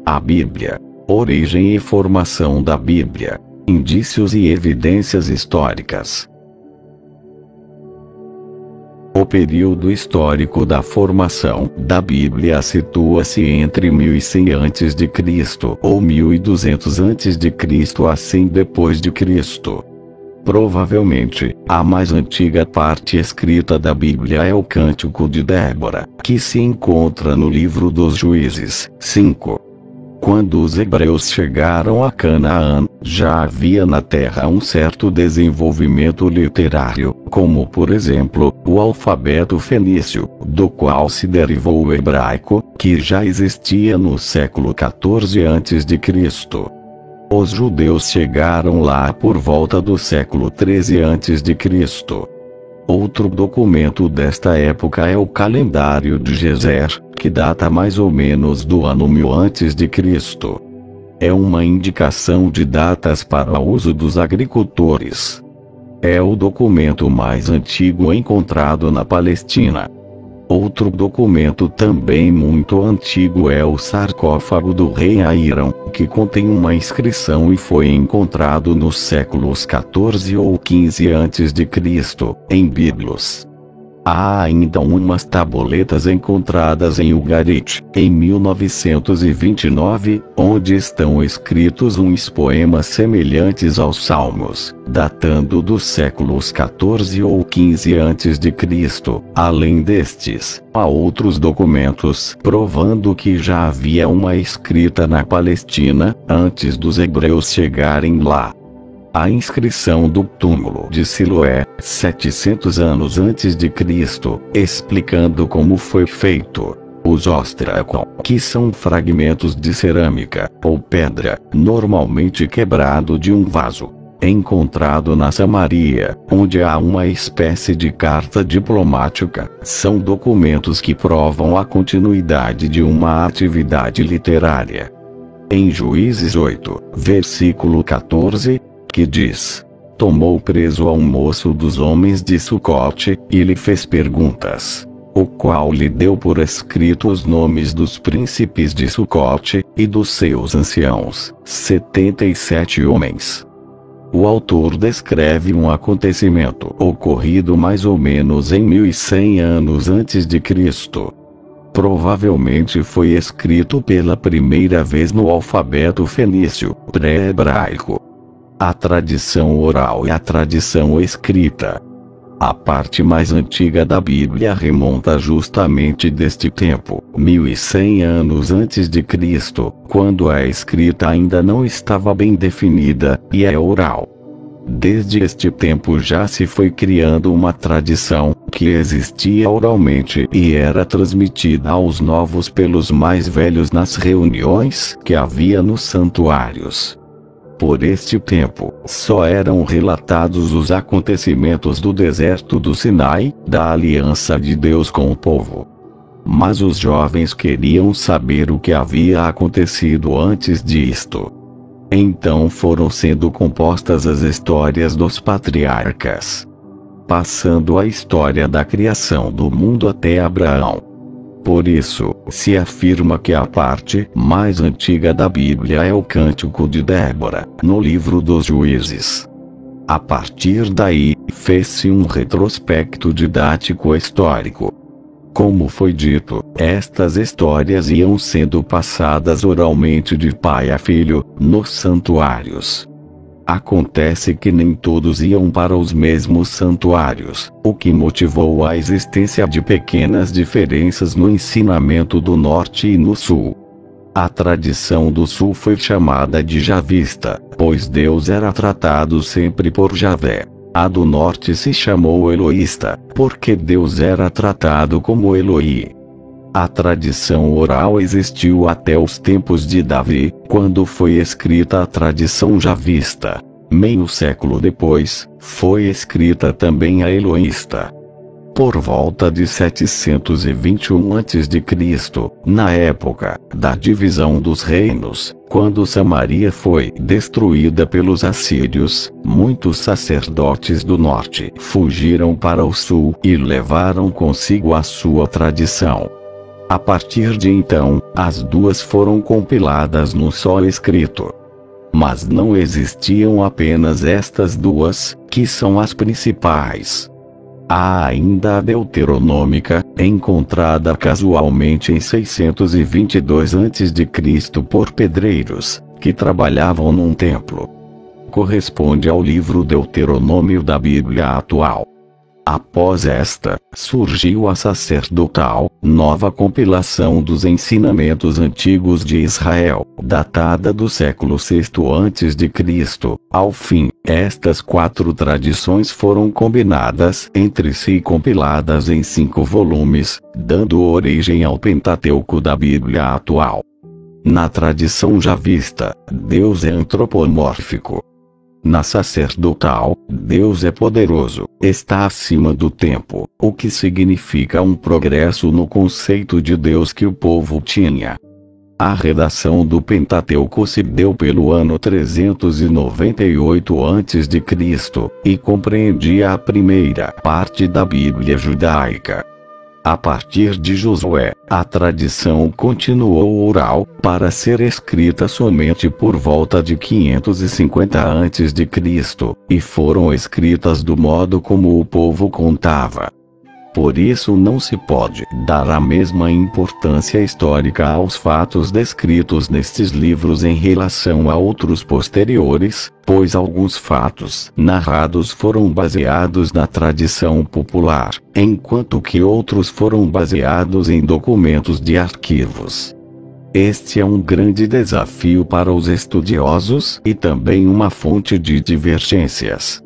A Bíblia. Origem e formação da Bíblia. Indícios e evidências históricas. O período histórico da formação da Bíblia situa-se entre 1100 a.C. ou 1200 a.C. assim depois de Cristo. Provavelmente, a mais antiga parte escrita da Bíblia é o Cântico de Débora, que se encontra no livro dos Juízes 5. Quando os hebreus chegaram a Canaã, já havia na terra um certo desenvolvimento literário, como por exemplo, o alfabeto fenício, do qual se derivou o hebraico, que já existia no século XIV a.C. Os judeus chegaram lá por volta do século XIII a.C. Outro documento desta época é o calendário de Geser, que data mais ou menos do ano 1000 a.C. É uma indicação de datas para uso dos agricultores. É o documento mais antigo encontrado na Palestina. Outro documento também muito antigo é o sarcófago do rei Airão, que contém uma inscrição e foi encontrado nos séculos XIV ou XV a.C., em Biblos. Há ainda umas tabuletas encontradas em Ugarit, em 1929, onde estão escritos uns poemas semelhantes aos Salmos, datando dos séculos XIV ou XV a.C. Além destes, há outros documentos provando que já havia uma escrita na Palestina, antes dos hebreus chegarem lá. A inscrição do túmulo de Siloé, 700 anos antes de Cristo, explicando como foi feito. Os ostracon, que são fragmentos de cerâmica ou pedra, normalmente quebrado de um vaso, encontrado na Samaria, onde há uma espécie de carta diplomática, são documentos que provam a continuidade de uma atividade literária. Em Juízes 8, versículo 14, que diz: tomou preso ao moço dos homens de Sucote, e lhe fez perguntas, o qual lhe deu por escrito os nomes dos príncipes de Sucote, e dos seus anciãos, 77 homens. O autor descreve um acontecimento ocorrido mais ou menos em 1100 anos antes de Cristo. Provavelmente foi escrito pela primeira vez no alfabeto fenício, pré-hebraico. A tradição oral e a tradição escrita. A parte mais antiga da Bíblia remonta justamente deste tempo, 1100 anos antes de Cristo, quando a escrita ainda não estava bem definida, e é oral. Desde este tempo já se foi criando uma tradição, que existia oralmente e era transmitida aos novos pelos mais velhos nas reuniões que havia nos santuários. Por este tempo, só eram relatados os acontecimentos do deserto do Sinai, da aliança de Deus com o povo. Mas os jovens queriam saber o que havia acontecido antes disto. Então foram sendo compostas as histórias dos patriarcas, passando a história da criação do mundo até Abraão. Por isso, se afirma que a parte mais antiga da Bíblia é o Cântico de Débora, no livro dos Juízes. A partir daí, fez-se um retrospecto didático histórico. Como foi dito, estas histórias iam sendo passadas oralmente de pai a filho, nos santuários. Acontece que nem todos iam para os mesmos santuários, o que motivou a existência de pequenas diferenças no ensinamento do norte e no sul. A tradição do sul foi chamada de javista, pois Deus era tratado sempre por Javé. A do norte se chamou eloísta, porque Deus era tratado como Eloi. A tradição oral existiu até os tempos de Davi, quando foi escrita a tradição javista. Meio século depois, foi escrita também a eloísta. Por volta de 721 a.C., na época da divisão dos reinos, quando Samaria foi destruída pelos assírios, muitos sacerdotes do norte fugiram para o sul e levaram consigo a sua tradição. A partir de então, as duas foram compiladas num só escrito. Mas não existiam apenas estas duas, que são as principais. Há ainda a Deuteronômica, encontrada casualmente em 622 a.C. por pedreiros, que trabalhavam num templo. Corresponde ao livro Deuteronômio da Bíblia atual. Após esta, surgiu a sacerdotal, nova compilação dos ensinamentos antigos de Israel, datada do século VI a.C. Ao fim, estas 4 tradições foram combinadas entre si e compiladas em 5 volumes, dando origem ao Pentateuco da Bíblia atual. Na tradição javista, Deus é antropomórfico. Na sacerdotal, Deus é poderoso, está acima do tempo, o que significa um progresso no conceito de Deus que o povo tinha. A redação do Pentateuco se deu pelo ano 398 a.C. e compreendia a primeira parte da Bíblia judaica. A partir de Josué, a tradição continuou oral, para ser escrita somente por volta de 550 a.C., e foram escritas do modo como o povo contava. Por isso não se pode dar a mesma importância histórica aos fatos descritos nestes livros em relação a outros posteriores, pois alguns fatos narrados foram baseados na tradição popular, enquanto que outros foram baseados em documentos de arquivos. Este é um grande desafio para os estudiosos e também uma fonte de divergências.